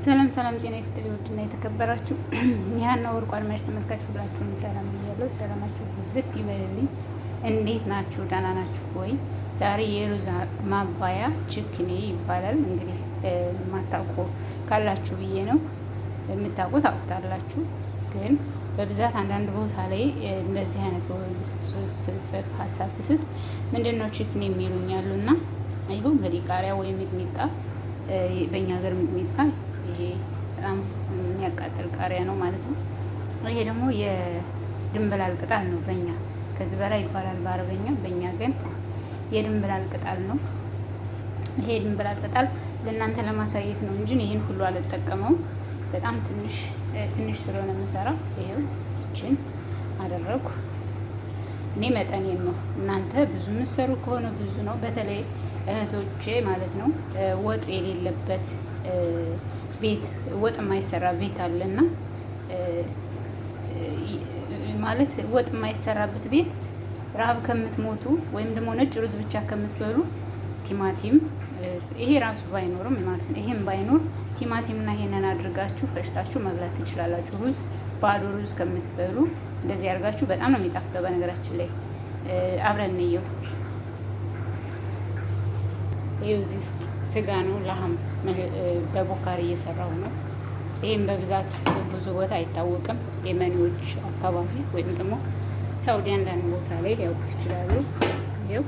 ሰላም ሰላም፣ ጤና ይስጥልኝ ውድና የተከበራችሁ ይህን ነው ወርቁ አድማጭ ተመልካች ሁላችሁም ሰላም እያለሁ ሰላማችሁ ብዝት ይበልልኝ። እንዴት ናችሁ? ደህና ናችሁ ወይ? ዛሬ የሩዝ ማባያ ችክኔ ይባላል። እንግዲህ የማታውቁ ካላችሁ ብዬ ነው። የምታውቁ ታውቁታላችሁ፣ ግን በብዛት አንዳንድ ቦታ ላይ እንደዚህ አይነት ጽፍ ሀሳብ ስስት ምንድን ነው ችክኔ የሚሉኝ አሉና ይኸው እንግዲህ ቃሪያ ወይም ሚጥሚጣ፣ በእኛ ሀገር ሚጥሚጣ ይሄ በጣም የሚያቃጥል ቃሪያ ነው ማለት ነው። ይሄ ደግሞ የድንብላል ቅጠል ነው። በእኛ ከዚህ በላይ ይባላል በአረበኛ፣ በእኛ ግን የድንብላል ቅጠል ነው። ይሄ የድንብላል ቅጠል ለእናንተ ለማሳየት ነው እንጂ ይህን ሁሉ አልጠቀመውም። በጣም ትንሽ ስለሆነ የምሰራው ይሄው ይችን አደረኩ። እኔ መጠኔን ነው። እናንተ ብዙ የምትሰሩ ከሆነ ብዙ ነው። በተለይ እህቶቼ ማለት ነው ወጥ የሌለበት ቤት፣ ወጥ የማይሰራ ቤት አለና ማለት ወጥ የማይሰራበት ቤት ረሀብ ከምትሞቱ ወይም ደግሞ ነጭ ሩዝ ብቻ ከምትበሉ ቲማቲም፣ ይሄ ራሱ ባይኖርም ማለት ነው ይሄም ባይኖር ቲማቲም እና ይሄንን አድርጋችሁ ፈጭታችሁ መብላት ትችላላችሁ። ሩዝ ባዶ ሩዝ ከምትበሉ እንደዚህ አድርጋችሁ በጣም ነው የሚጣፍጠው። በነገራችን ላይ አብረን እንየው እስኪ። ይሄው እዚህ ውስጥ ስጋ ነው፣ ላህም በቦካሪ እየሰራው ነው። ይሄም በብዛት ብዙ ቦታ አይታወቅም። የመኒዎች አካባቢ ወይም ደግሞ ሳውዲ አንዳንድ ቦታ ላይ ሊያውቁት ይችላሉ። ይሄው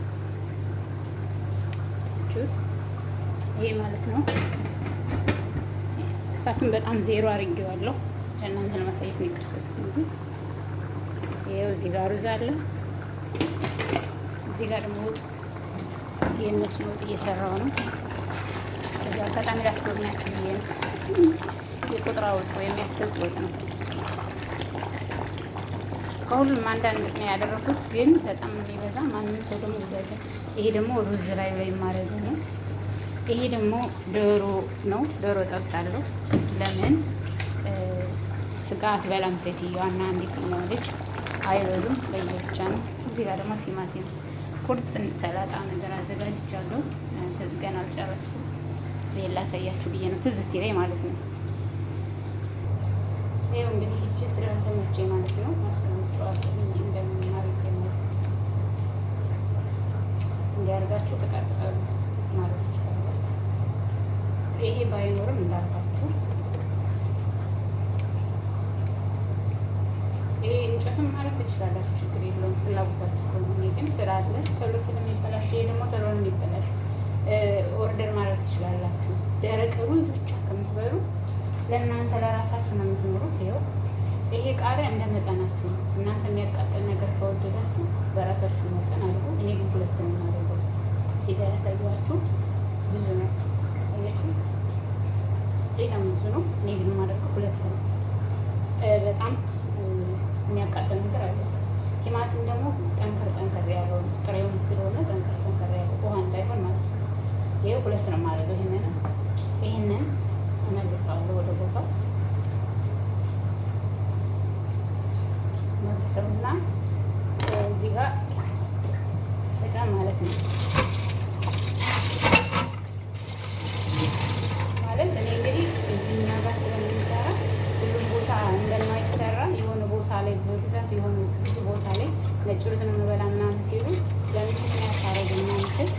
ቹት ይሄ ማለት ነው። እሳቱን በጣም ዜሮ አድርጌዋለሁ ለእናንተ ለማሳየት ነው የከፈቱት እንጂ። ይሄው እዚህ ጋር ሩዝ አለ፣ እዚህ ጋር ደግሞ ወጥ፣ የእነሱን ወጥ እየሰራው ነው። ከዛ አጋጣሚ ላስጎብኛችሁ ብዬ ነው። የቁጥራ ወጥ ወይም የአትክልት ወጥ ነው። ከሁሉም አንዳንድ ነው ያደረኩት፣ ግን በጣም የሚበዛ ማንም ሰው ደግሞ ይበዛ። ይሄ ደግሞ ሩዝ ላይ ማድረግ ነው። ይሄ ደግሞ ዶሮ ነው። ዶሮ ጠብሳለሁ። ለምን ስጋ አትበላም ሴትዮዋ እና አንዲት ልጅ አይበሉም፣ ለየብቻ ነው። እዚህ ጋር ደግሞ ቲማቲም ቁርጥ ሰላጣ ነገር አዘጋጅቻለሁ። ገና አልጨረስኩም። ይሄን ላሳያችሁ ብዬ ነው ትዝ ሲለኝ ማለት ነው። ይኸው እንግዲህ እቺ ስለተመቼ ማለት ነው ማስቀመጫዋለሁ እንደምናደርግ እንዲያርጋችሁ ቅጠል ማለት ትችላላችሁ። ይሄ ባይኖርም እንዳልኳችሁ ይሄ እንጨትም ማለት ትችላላችሁ፣ ችግር የለውም ፍላጎታችሁ ከሆነ። ግን ስላለ ቶሎ ስለሚበላሽ፣ ይሄ ደግሞ ቶሎ ነው የሚበላሽ። ኦርደር ማለት ትችላላችሁ። ደረቅ ሩዝ ብቻ ከምትበሉ ለእናንተ ለራሳችሁ ነው የምትኖሩት። ይኸው ይሄ ቃሪያ እንደ መጠናችሁ ነው። እናንተ የሚያቃጥል ነገር ከወደዳችሁ በራሳችሁ መጠን አድርጉ። እኔ ግን ሁለት ነው የማደርገው። እዚህ ጋር ያሳያችሁ ብዙ ነው፣ አያችሁ፣ በጣም ብዙ ነው። እኔ ግን የማደርገው ሁለት ነው። በጣም የሚያቃጥል ነገር አለ። ቲማቲም ደግሞ ጠንከር ያለው ጥሬውን ስለሆነ ጠንከር ያለው ውሃ እንዳይሆን ማለት ነው። ይሄ ሁለት ነው የማደርገው። ይሄንን እመልሰዋለሁ ወደ ቦታው መልሰውና እዚህ ጋር በጣም ማለት ነው ማለት እኔ እንግዲህ እኛ ጋር ስለምንሰራ ሁሉም ቦታ እንደማይሰራ የሆነ ቦታ ላይ በብዛት የሆነ ብዙ ቦታ ላይ ነጭ ሩዝ ነው የምበላ ምናምን ሲሉ ለምን ምክንያት ታረግ ምናምን ስል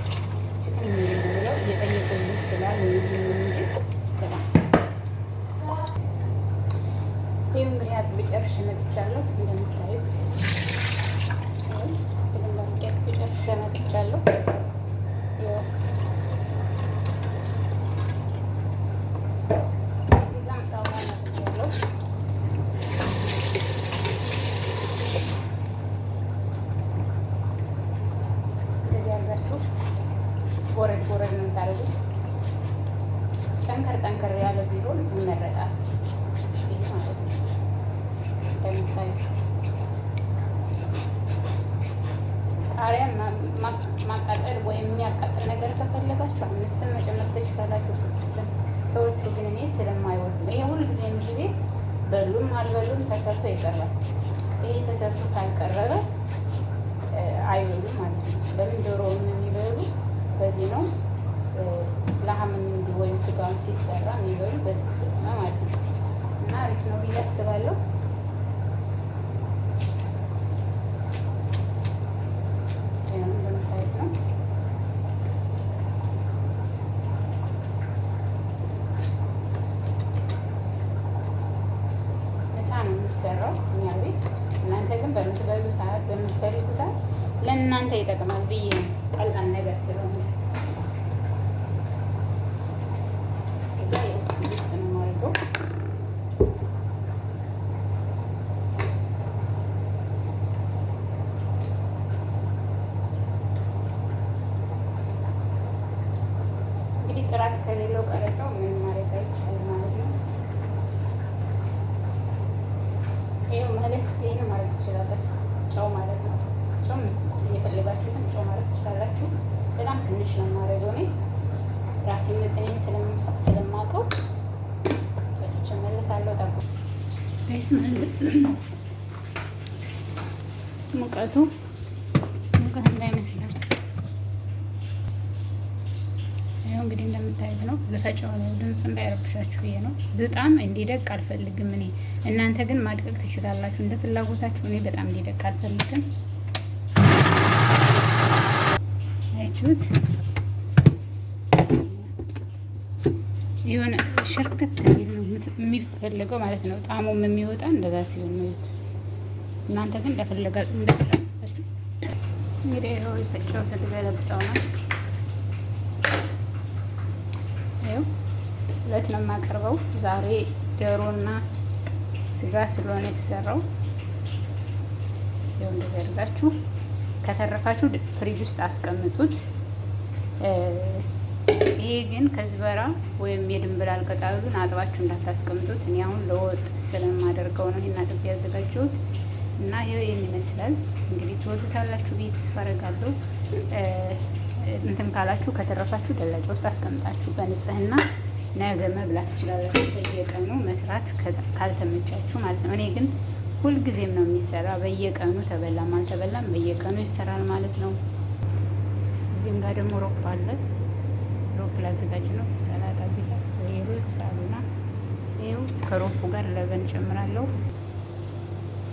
ችክን የሚል ብለው እየጠየቁኝ ስላል እንጂ በጣም ይህ እንግዲህ አጥቤ ጨርሼ መጥቻለሁ። እንደምታዩት ጨርሼ መጥቻለሁ። እንደዚህ ያላችሁ ጎረድ ነው የምታደርጉት። ጠንከር ያለ ቢሆን ይመረጣል። ቃሪያ ማቃጠል ወይም የሚያቃጥል ነገር ከፈለጋችሁ 5 መጨመር ትችላላችሁ፣ 6። ሰዎቹ ግን እኔ ስለማይወዱ ይሄ ሁሉ ጊዜ ምግብ ቤት በሉም አልበሉም ተሰርቶ ይቀርባል። ይሄ ተሰርቶ ካልቀረበ አይበሉም ማለት ነው። ለምን ዶሮውን የሚበሉ በዚህ ነው። ላህም ወይም ስጋ ጋር ሲሰራ የሚበሉ በዚህ ስለሆነ ማለት ነው። እና አሪፍ ነው ብዬ አስባለሁ። እንደምታዩት ነው። ምሳ ነው የሚሰራው እኛ ቤት። እናንተ ግን በምትበሉ ሰዓት በምትፈልጉ ሰዓት ለእናንተ ይጠቅማል ብዬ ነው። ቀላል ነገር ስለሆነ እዛ ውስጥ ነው የማደርገው። እንግዲህ ጥራት ከሌለው ቀረጸው ምን ማድረግ አይቻልም ማለት ነው። ይኸው ማለት ይህን ማድረግ ትችላላችሁ። ጨው ማለት ነው። ጨው እየፈለጋችሁትን ጨው ማለት ትችላላችሁ። በጣም ትንሽ ነው የማደርገው እኔ ራሴ መጠኔን ስለማውቀው ወጥቼ እመለሳለሁ። ጠብቁ ጋይስ። ሙቀቱ እንዳይመስላችሁ። ይኸው እንግዲህ እንደምታዩት ነው። ልፈጫው ነው፣ ድምፁ እንዳይረብሻችሁ ብዬ ነው። በጣም እንዲደቅ አልፈልግም እኔ። እናንተ ግን ማድቀቅ ትችላላችሁ እንደ ፍላጎታችሁ። እኔ በጣም እንዲደቅ አልፈልግም። አያችሁት? የሆነ ሽርክት እንዲል ነው የሚፈልገው ማለት ነው። ጣዕሙም የሚወጣ እንደዛ ሲሆን ነው። እናንተ ግን እንደፈለጋችሁ እንግዲህ ይኸው የፈጨሁት ልገለብጠው ነው። ይኸው ሁለት ነው የማቀርበው ዛሬ ዶሮና ስጋ ስለሆነ የተሰራው። ይኸው እንደዚህ አድርጋችሁ ከተረፋችሁ ፍሪጅ ውስጥ አስቀምጡት። ይሄ ግን ከዝበራ ወይም የድንብላል ቅጠሉን አጥባችሁ እንዳታስቀምጡት። እኔ አሁን ለወጥ ስለማደርገው ነው ይሄን አጥቤ ያዘጋጀሁት እና ይሄው ይሄን ይመስላል። እንግዲህ ትወዱታላችሁ ብዬ ተስፋ አደርጋለሁ። እንትን ካላችሁ ከተረፋችሁ ደላጫ ውስጥ አስቀምጣችሁ በንጽህና ነገ መብላት ትችላላችሁ። በየቀኑ መስራት ካልተመቻችሁ ማለት ነው። እኔ ግን ሁልጊዜም ነው የሚሰራ። በየቀኑ ተበላም አልተበላም በየቀኑ ይሰራል ማለት ነው። እዚህም ጋር ደግሞ ሮፕ አለ። ሮፕ ላዘጋጅ ነው። ሰላጣ እዚህ ጋር ሩዝ ሳሉና ይኸው ከሮፑ ጋር ለበን ጨምራለሁ።